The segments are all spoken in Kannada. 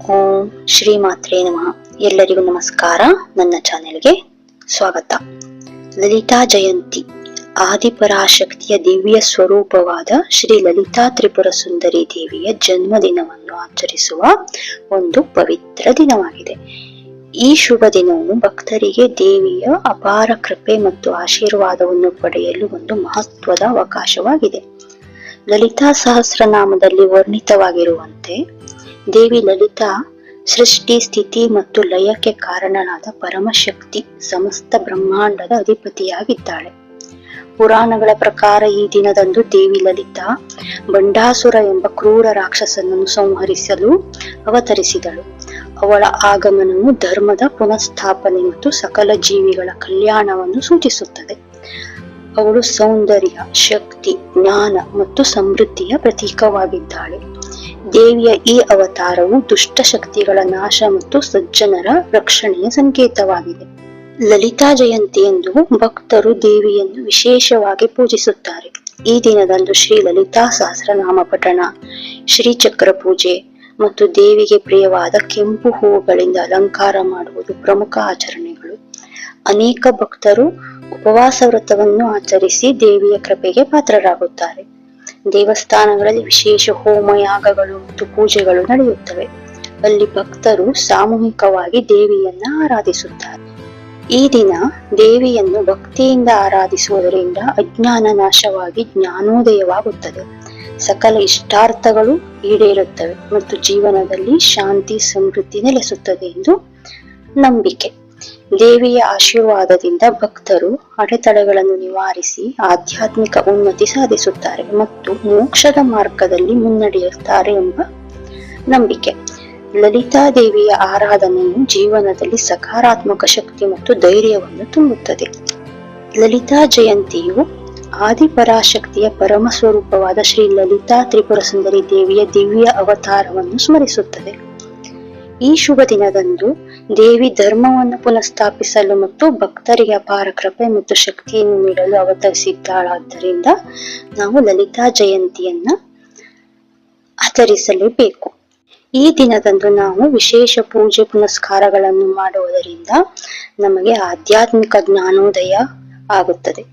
ಓಂ ಶ್ರೀ ಮಾತ್ರೇ ನಮಃ. ಎಲ್ಲರಿಗೂ ನಮಸ್ಕಾರ. ನನ್ನ ಚಾನೆಲ್ಗೆ ಸ್ವಾಗತ. ಲಲಿತಾ ಜಯಂತಿ ಆದಿಪರಾಶಕ್ತಿಯ ದಿವ್ಯ ಸ್ವರೂಪವಾದ ಶ್ರೀ ಲಲಿತಾ ತ್ರಿಪುರ ಸುಂದರಿ ದೇವಿಯ ಜನ್ಮದಿನವನ್ನು ಆಚರಿಸುವ ಒಂದು ಪವಿತ್ರ ದಿನವಾಗಿದೆ. ಈ ಶುಭ ದಿನವು ಭಕ್ತರಿಗೆ ದೇವಿಯ ಅಪಾರ ಕೃಪೆ ಮತ್ತು ಆಶೀರ್ವಾದವನ್ನು ಪಡೆಯಲು ಒಂದು ಮಹತ್ವದ ಅವಕಾಶವಾಗಿದೆ. ಲಲಿತಾ ಸಹಸ್ರನಾಮದಲ್ಲಿ ವರ್ಣಿತವಾಗಿರುವಂತೆ ದೇವಿ ಲಲಿತಾ ಸೃಷ್ಟಿ, ಸ್ಥಿತಿ ಮತ್ತು ಲಯಕ್ಕೆ ಕಾರಣನಾದ ಪರಮಶಕ್ತಿ, ಸಮಸ್ತ ಬ್ರಹ್ಮಾಂಡದ ಅಧಿಪತಿಯಾಗಿದ್ದಾಳೆ. ಪುರಾಣಗಳ ಪ್ರಕಾರ ಈ ದಿನದಂದು ದೇವಿ ಲಲಿತಾ ಬಂಡಾಸುರ ಎಂಬ ಕ್ರೂರ ರಾಕ್ಷಸನನ್ನು ಸಂಹರಿಸಲು ಅವತರಿಸಿದಳು. ಅವಳ ಆಗಮನವು ಧರ್ಮದ ಪುನಃಸ್ಥಾಪನೆ ಮತ್ತು ಸಕಲ ಜೀವಿಗಳ ಕಲ್ಯಾಣವನ್ನು ಸೂಚಿಸುತ್ತದೆ. ಅವಳು ಸೌಂದರ್ಯ, ಶಕ್ತಿ, ಜ್ಞಾನ ಮತ್ತು ಸಮೃದ್ಧಿಯ ಪ್ರತೀಕವಾಗಿದ್ದಾಳೆ. ದೇವಿಯ ಈ ಅವತಾರವು ದುಷ್ಟ ಶಕ್ತಿಗಳ ನಾಶ ಮತ್ತು ಸಜ್ಜನರ ರಕ್ಷಣೆಯ ಸಂಕೇತವಾಗಿದೆ. ಲಲಿತಾ ಜಯಂತಿಯಂದು ಭಕ್ತರು ದೇವಿಯನ್ನು ವಿಶೇಷವಾಗಿ ಪೂಜಿಸುತ್ತಾರೆ. ಈ ದಿನದಂದು ಶ್ರೀ ಲಲಿತಾ ಸಹಸ್ರನಾಮ ಪಠಣ, ಶ್ರೀಚಕ್ರ ಪೂಜೆ ಮತ್ತು ದೇವಿಗೆ ಪ್ರಿಯವಾದ ಕೆಂಪು ಹೂವುಗಳಿಂದ ಅಲಂಕಾರ ಮಾಡುವುದು ಪ್ರಮುಖ ಆಚರಣೆಗಳು. ಅನೇಕ ಭಕ್ತರು ಉಪವಾಸ ವ್ರತವನ್ನು ಆಚರಿಸಿ ದೇವಿಯ ಕೃಪೆಗೆ ಪಾತ್ರರಾಗುತ್ತಾರೆ. ದೇವಸ್ಥಾನಗಳಲ್ಲಿ ವಿಶೇಷ ಹೋಮ, ಯಾಗಗಳು ಮತ್ತು ಪೂಜೆಗಳು ನಡೆಯುತ್ತವೆ. ಅಲ್ಲಿ ಭಕ್ತರು ಸಾಮೂಹಿಕವಾಗಿ ದೇವಿಯನ್ನ ಆರಾಧಿಸುತ್ತಾರೆ. ಈ ದಿನ ದೇವಿಯನ್ನು ಭಕ್ತಿಯಿಂದ ಆರಾಧಿಸುವುದರಿಂದ ಅಜ್ಞಾನ ನಾಶವಾಗಿ ಜ್ಞಾನೋದಯವಾಗುತ್ತದೆ. ಸಕಲ ಇಷ್ಟಾರ್ಥಗಳು ಈಡೇರುತ್ತವೆ ಮತ್ತು ಜೀವನದಲ್ಲಿ ಶಾಂತಿ, ಸಮೃದ್ಧಿ ನೆಲೆಸುತ್ತದೆ ಎಂದು ನಂಬಿಕೆ. ದೇವಿಯ ಆಶೀರ್ವಾದದಿಂದ ಭಕ್ತರು ಅಡೆತಡೆಗಳನ್ನು ನಿವಾರಿಸಿ ಆಧ್ಯಾತ್ಮಿಕ ಉನ್ನತಿ ಸಾಧಿಸುತ್ತಾರೆ ಮತ್ತು ಮೋಕ್ಷದ ಮಾರ್ಗದಲ್ಲಿ ಮುನ್ನಡೆಯುತ್ತಾರೆ ಎಂಬ ನಂಬಿಕೆ. ಲಲಿತಾ ದೇವಿಯ ಆರಾಧನೆಯು ಜೀವನದಲ್ಲಿ ಸಕಾರಾತ್ಮಕ ಶಕ್ತಿ ಮತ್ತು ಧೈರ್ಯವನ್ನು ತುಂಬುತ್ತದೆ. ಲಲಿತಾ ಜಯಂತಿಯು ಆದಿಪರಾಶಕ್ತಿಯ ಪರಮ ಸ್ವರೂಪವಾದ ಶ್ರೀ ಲಲಿತಾ ತ್ರಿಪುರ ಸುಂದರಿ ದೇವಿಯ ದಿವ್ಯ ಅವತಾರವನ್ನು ಸ್ಮರಿಸುತ್ತದೆ. ಈ ಶುಭ ದಿನದಂದು ದೇವಿ ಧರ್ಮವನ್ನು ಪುನಃಸ್ಥಾಪಿಸಲು ಮತ್ತು ಭಕ್ತರಿಗೆ ಅಪಾರ ಕೃಪೆ ಮತ್ತು ಶಕ್ತಿಯನ್ನು ನೀಡಲು ಅವತರಿಸಿದ್ದಾಳಾದ್ದರಿಂದ ನಾವು ಲಲಿತಾ ಜಯಂತಿಯನ್ನ ಆಚರಿಸಲೇಬೇಕು. ಈ ದಿನದಂದು ನಾವು ವಿಶೇಷ ಪೂಜೆ ಪುನಸ್ಕಾರಗಳನ್ನು ಮಾಡುವುದರಿಂದ ನಮಗೆ ಆಧ್ಯಾತ್ಮಿಕ ಜ್ಞಾನೋದಯ ಆಗುತ್ತದೆ.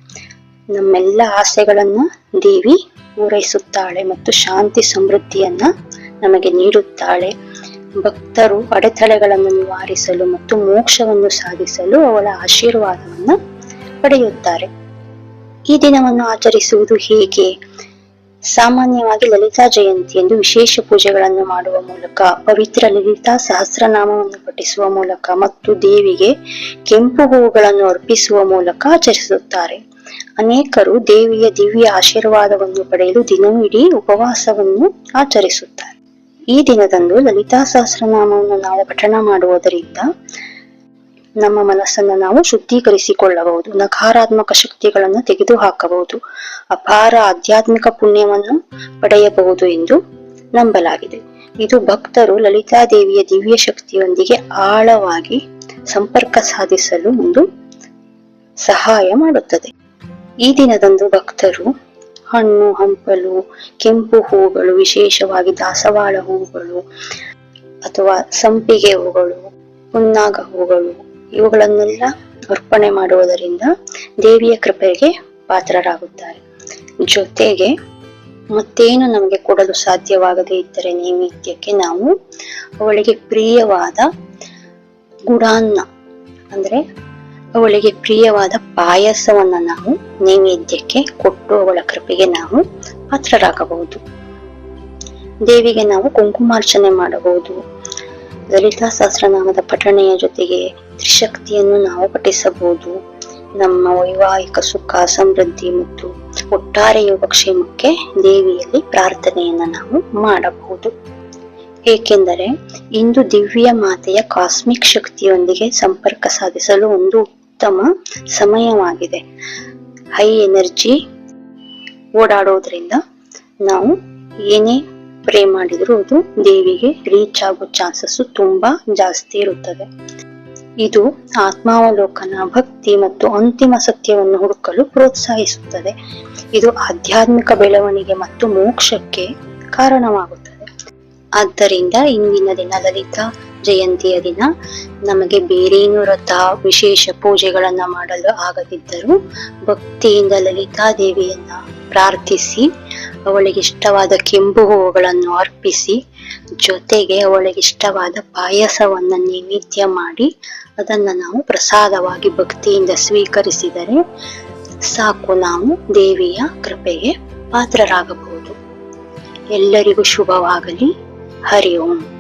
ನಮ್ಮೆಲ್ಲ ಆಸೆಗಳನ್ನ ದೇವಿ ಪೂರೈಸುತ್ತಾಳೆ ಮತ್ತು ಶಾಂತಿ, ಸಮೃದ್ಧಿಯನ್ನ ನಮಗೆ ನೀಡುತ್ತಾಳೆ. ಭಕ್ತರು ಅಡೆತಡೆಗಳನ್ನು ನಿವಾರಿಸಲು ಮತ್ತು ಮೋಕ್ಷವನ್ನು ಸಾಧಿಸಲು ಅವಳ ಆಶೀರ್ವಾದವನ್ನು ಪಡೆಯುತ್ತಾರೆ. ಈ ದಿನವನ್ನು ಆಚರಿಸುವುದು ಹೇಗೆ? ಸಾಮಾನ್ಯವಾಗಿ ಲಲಿತಾ ಜಯಂತಿಯಂದು ವಿಶೇಷ ಪೂಜೆಗಳನ್ನು ಮಾಡುವ ಮೂಲಕ, ಪವಿತ್ರ ಲಲಿತಾ ಸಹಸ್ರನಾಮವನ್ನು ಪಠಿಸುವ ಮೂಲಕ ಮತ್ತು ದೇವಿಗೆ ಕೆಂಪು ಹೂವುಗಳನ್ನು ಅರ್ಪಿಸುವ ಮೂಲಕ ಆಚರಿಸುತ್ತಾರೆ. ಅನೇಕರು ದೇವಿಯ ದಿವ್ಯ ಆಶೀರ್ವಾದವನ್ನು ಪಡೆಯಲು ದಿನವಿಡೀ ಉಪವಾಸವನ್ನು ಆಚರಿಸುತ್ತಾರೆ. ಈ ದಿನದಂದು ಲಲಿತಾ ಸಹಸ್ರನಾಮವನ್ನು ನಾವು ಪಠಣ ಮಾಡುವುದರಿಂದ ನಮ್ಮ ಮನಸ್ಸನ್ನು ನಾವು ಶುದ್ಧೀಕರಿಸಿಕೊಳ್ಳಬಹುದು, ನಕಾರಾತ್ಮಕ ಶಕ್ತಿಗಳನ್ನು ತೆಗೆದುಹಾಕಬಹುದು, ಅಪಾರ ಆಧ್ಯಾತ್ಮಿಕ ಪುಣ್ಯವನ್ನು ಪಡೆಯಬಹುದು ಎಂದು ನಂಬಲಾಗಿದೆ. ಇದು ಭಕ್ತರು ಲಲಿತಾ ದೇವಿಯ ದಿವ್ಯ ಶಕ್ತಿಯೊಂದಿಗೆ ಆಳವಾಗಿ ಸಂಪರ್ಕ ಸಾಧಿಸಲು ಒಂದು ಸಹಾಯ ಮಾಡುತ್ತದೆ. ಈ ದಿನದಂದು ಭಕ್ತರು ಹಣ್ಣು, ಹಂಪಲು, ಕೆಂಪು ಹೂವುಗಳು, ವಿಶೇಷವಾಗಿ ದಾಸವಾಳ ಹೂವುಗಳು ಅಥವಾ ಸಂಪಿಗೆ ಹೂಗಳು, ಪುನ್ನಾಗ ಹೂಗಳು, ಇವುಗಳನ್ನೆಲ್ಲ ಅರ್ಪಣೆ ಮಾಡುವುದರಿಂದ ದೇವಿಯ ಕೃಪೆಗೆ ಪಾತ್ರರಾಗುತ್ತಾರೆ. ಜೊತೆಗೆ ಮತ್ತೇನು ನಮಗೆ ಕೊಡಲು ಸಾಧ್ಯವಾಗದೇ ಇದ್ದರೆ ನೈವೇದ್ಯಕ್ಕೆ ನಾವು ಅವಳಿಗೆ ಪ್ರಿಯವಾದ ಗುಡಾನ್ನ ಅಂದ್ರೆ ಅವಳಿಗೆ ಪ್ರಿಯವಾದ ಪಾಯಸವನ್ನ ನಾವು ನೈವೇದ್ಯಕ್ಕೆ ಕೊಟ್ಟು ಅವಳ ಕೃಪೆಗೆ ನಾವು ಪಾತ್ರರಾಗಬಹುದು. ದೇವಿಗೆ ನಾವು ಕುಂಕುಮಾರ್ಚನೆ ಮಾಡಬಹುದು. ಲಲಿತಾ ಸಹಸ್ರನಾಮದ ಪಠಣೆಯ ಜೊತೆಗೆ ತ್ರಿಶಕ್ತಿಯನ್ನು ನಾವು ಪಠಿಸಬಹುದು. ನಮ್ಮ ವೈವಾಹಿಕ ಸುಖ, ಸಮೃದ್ಧಿ ಮತ್ತು ಒಟ್ಟಾರೆ ಯೋಗಕ್ಷೇಮಕ್ಕೆ ದೇವಿಯಲ್ಲಿ ಪ್ರಾರ್ಥನೆಯನ್ನ ನಾವು ಮಾಡಬಹುದು. ಏಕೆಂದರೆ ಇಂದು ದಿವ್ಯ ಮಾತೆಯ ಕಾಸ್ಮಿಕ್ ಶಕ್ತಿಯೊಂದಿಗೆ ಸಂಪರ್ಕ ಸಾಧಿಸಲು ಒಂದು ಉತ್ತಮ ಸಮಯವಾಗಿದೆ. ಹೈ ಎನರ್ಜಿ ಓಡಾಡೋದ್ರಿಂದ ನಾವು ಏನೇ ಪ್ರೇ ಮಾಡಿದ್ರು ಅದು ದೇವಿಗೆ ರೀಚ್ ಆಗೋ ಚಾನ್ಸಸ್ ತುಂಬಾ ಜಾಸ್ತಿ ಇರುತ್ತದೆ. ಇದು ಆತ್ಮಾವಲೋಕನ, ಭಕ್ತಿ ಮತ್ತು ಅಂತಿಮ ಸತ್ಯವನ್ನು ಹುಡುಕಲು ಪ್ರೋತ್ಸಾಹಿಸುತ್ತದೆ. ಇದು ಆಧ್ಯಾತ್ಮಿಕ ಬೆಳವಣಿಗೆ ಮತ್ತು ಮೋಕ್ಷಕ್ಕೆ ಕಾರಣವಾಗುತ್ತದೆ. ಆದ್ದರಿಂದ ಇಂದಿನ ದಿನ ಲಲಿತಾ ಜಯಂತಿಯ ದಿನ ನಮಗೆ ಬೇರೇನು ವ್ರತ ವಿಶೇಷ ಪೂಜೆಗಳನ್ನ ಮಾಡಲು ಆಗದಿದ್ದರೂ ಭಕ್ತಿಯಿಂದ ಲಲಿತಾ ದೇವಿಯನ್ನ ಪ್ರಾರ್ಥಿಸಿ ಅವಳಿಗೆ ಇಷ್ಟವಾದ ಕೆಂಪು ಹೂವುಗಳನ್ನು ಅರ್ಪಿಸಿ ಜೊತೆಗೆ ಅವಳಿಗೆ ಇಷ್ಟವಾದ ಪಾಯಸವನ್ನ ನೈವೇದ್ಯ ಮಾಡಿ ಅದನ್ನ ನಾವು ಪ್ರಸಾದವಾಗಿ ಭಕ್ತಿಯಿಂದ ಸ್ವೀಕರಿಸಿದರೆ ಸಾಕು, ನಾವು ದೇವಿಯ ಕೃಪೆಗೆ ಪಾತ್ರರಾಗಬಹುದು. ಎಲ್ಲರಿಗೂ ಶುಭವಾಗಲಿ. ಹರಿ ಓಂ.